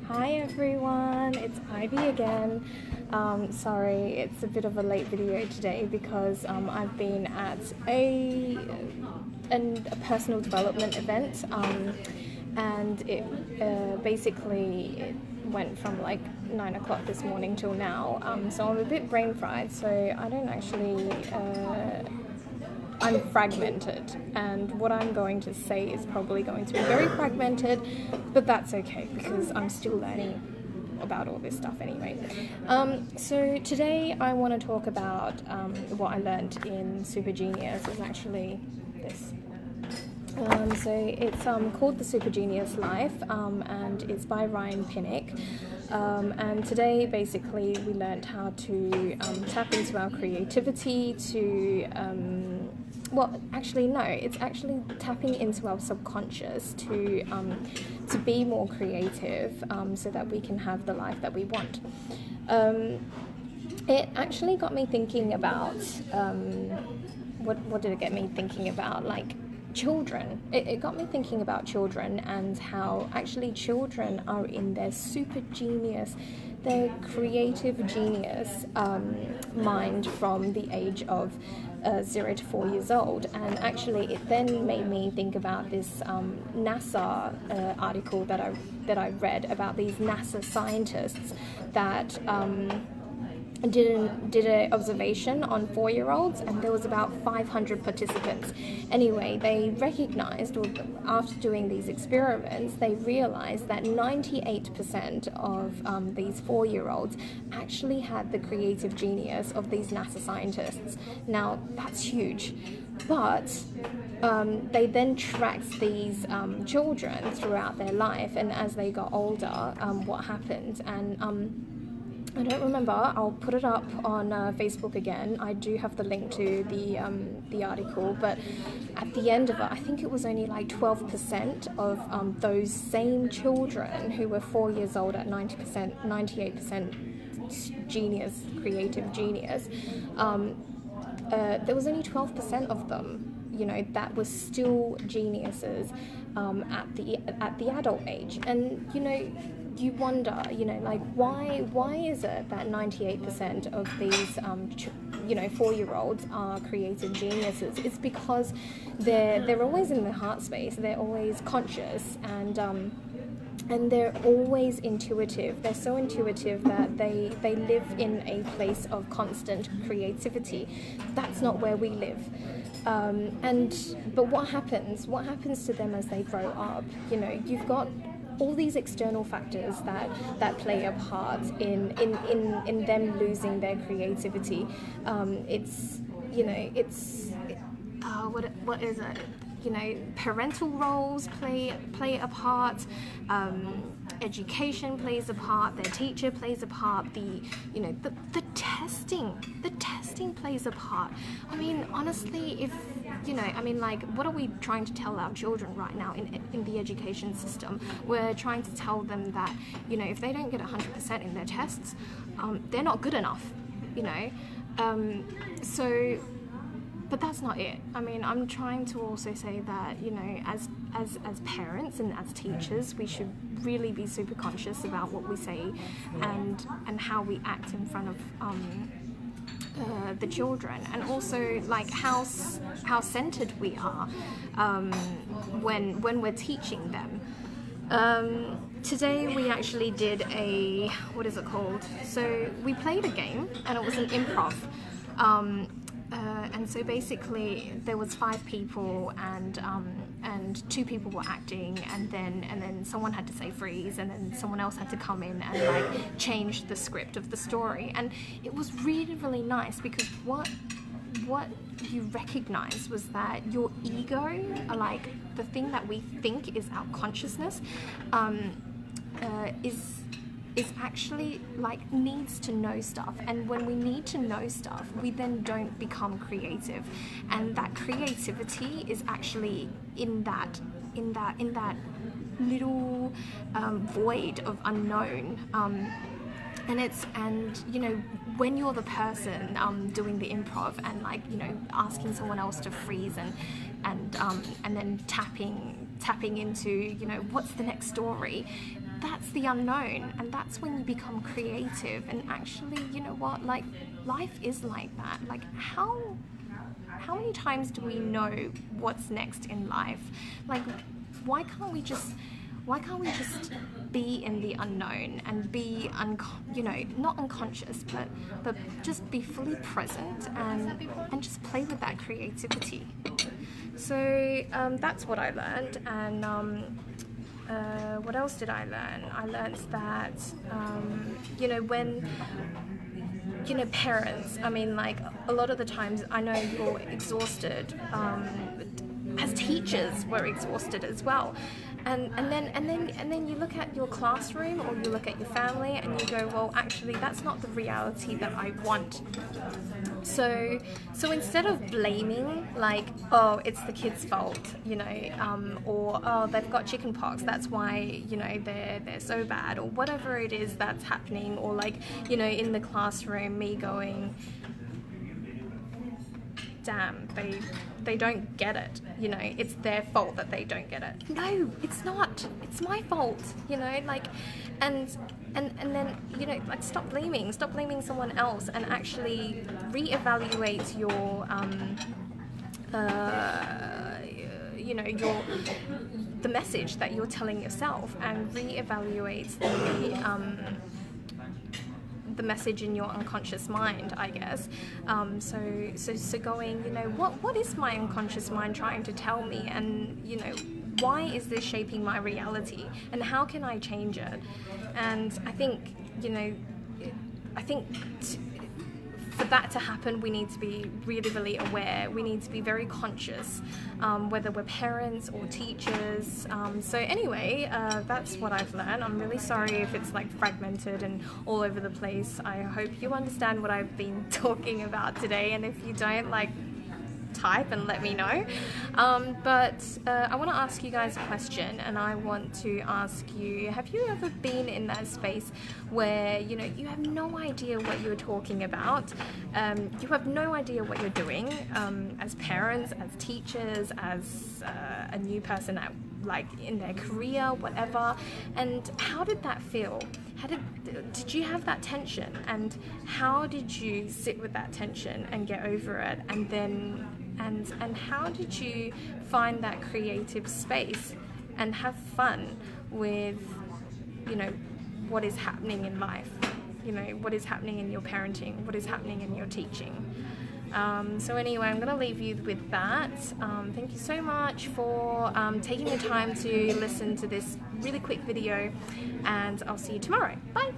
Hi everyone, it's Ivy again. Sorry, it's a bit of a late video today because I've been at a personal development event, and it basically it went from like 9 o'clock this morning till now. So I'm a bit brain fried, so I don't actually. I'm fragmented, and what I'm going to say is probably going to be very fragmented, but that's okay because I'm still learning about all this stuff anyway. So today I want to talk about what I learned in SuperGenius. Is actually this. So it's called The SuperGenius Life, and it's by Ryan Pinnick. And today, basically, we learned how to tap into our creativity to... it's actually tapping into our subconscious to be more creative, so that we can have the life that we want. It actually got me thinking about what did it get me thinking about? Like children. It got me thinking about children and how actually children are in their super genius, their creative genius mind from the age of 0 to 4 years old. And actually it then made me think about this NASA article that I read about these NASA scientists that did an observation on 4-year-olds, and there was about 500 participants. Anyway, they recognized, or after doing these experiments, they realized that 98% of these 4-year-olds actually had the creative genius of these NASA scientists. Now, that's huge. But they then tracked these children throughout their life, and as they got older, what happened. And I don't remember. I'll put it up on Facebook again. I do have the link to the article, but at the end of it, I think it was only like 12% of those same children who were 4 years old at 98% genius, creative genius. There was only 12% of them, that were still geniuses at the adult age, and you wonder, why is it that 98% of these 4-year-olds are creative geniuses? It's because they're always in the heart space. They're always conscious, and they're always intuitive. They're so intuitive that they live in a place of constant creativity. That's not where we live. But what happens to them as they grow up? You've got all these external factors that play a part in them losing their creativity. What is it? Parental roles play a part. Education plays a part. Their teacher plays a part. The testing plays a part. I mean, honestly, if what are we trying to tell our children right now in the education system? We're trying to tell them that if they don't get 100% in their tests, they're not good enough. But that's not it. I mean, I'm trying to also say that, as parents and as teachers, we should really be super conscious about what we say and how we act in front of the children, and also like how centered we are when we're teaching them. Today we actually did what is it called? So we played a game, and it was an improv. And so basically there was 5 people, and 2 people were acting, and then someone had to say freeze, and then someone else had to come in and change the script of the story. And it was really, really nice, because what you recognize was that your ego, like the thing that we think is our consciousness, is actually needs to know stuff. And when we need to know stuff, we then don't become creative, and that creativity is actually in that little void of unknown. And when you're the person doing the improv and asking someone else to freeze and then tapping into what's the next story, that's the unknown, and that's when you become creative. And actually, you know what, like, life is like that. Like, how many times do we know what's next in life? Like, why can't we just be in the unknown and be not unconscious, but just be fully present and just play with that creativity. So that's what I learned. And what else did I learn? I learned that when parents, I mean, like, a lot of the times I know you're exhausted. As teachers, we're exhausted as well. And then you look at your classroom, or you look at your family, and you go, well, actually, that's not the reality that I want. So instead of blaming, like, oh, it's the kid's fault, or oh, they've got chicken pox, that's why they're so bad, or whatever it is that's happening, or like in the classroom, me going, damn, they don't get it, it's their fault that they don't get it. No, it's not. It's my fault, like, and then, like, stop blaming someone else, and actually reevaluate your the message that you're telling yourself, and reevaluate the message in your unconscious mind, I guess. So going, what is my unconscious mind trying to tell me, and why is this shaping my reality, and how can I change it? And I think for that to happen, we need to be really, really aware. We need to be very conscious, whether we're parents or teachers. So anyway, that's what I've learned. I'm really sorry if it's like fragmented and all over the place. I hope you understand what I've been talking about today, and if you don't, like, type and let me know. But I want to ask you guys a question, and I want to ask you, have you ever been in that space where you have no idea what you're talking about, you have no idea what you're doing, as parents, as teachers, as a new person in their career, whatever, and how did that feel? Did you have that tension, and how did you sit with that tension and get over it, and then and how did you find that creative space and have fun with what is happening in life, what is happening in your parenting, what is happening in your teaching? So anyway, I'm going to leave you with that. Thank you so much for taking the time to listen to this really quick video, and I'll see you tomorrow. Bye!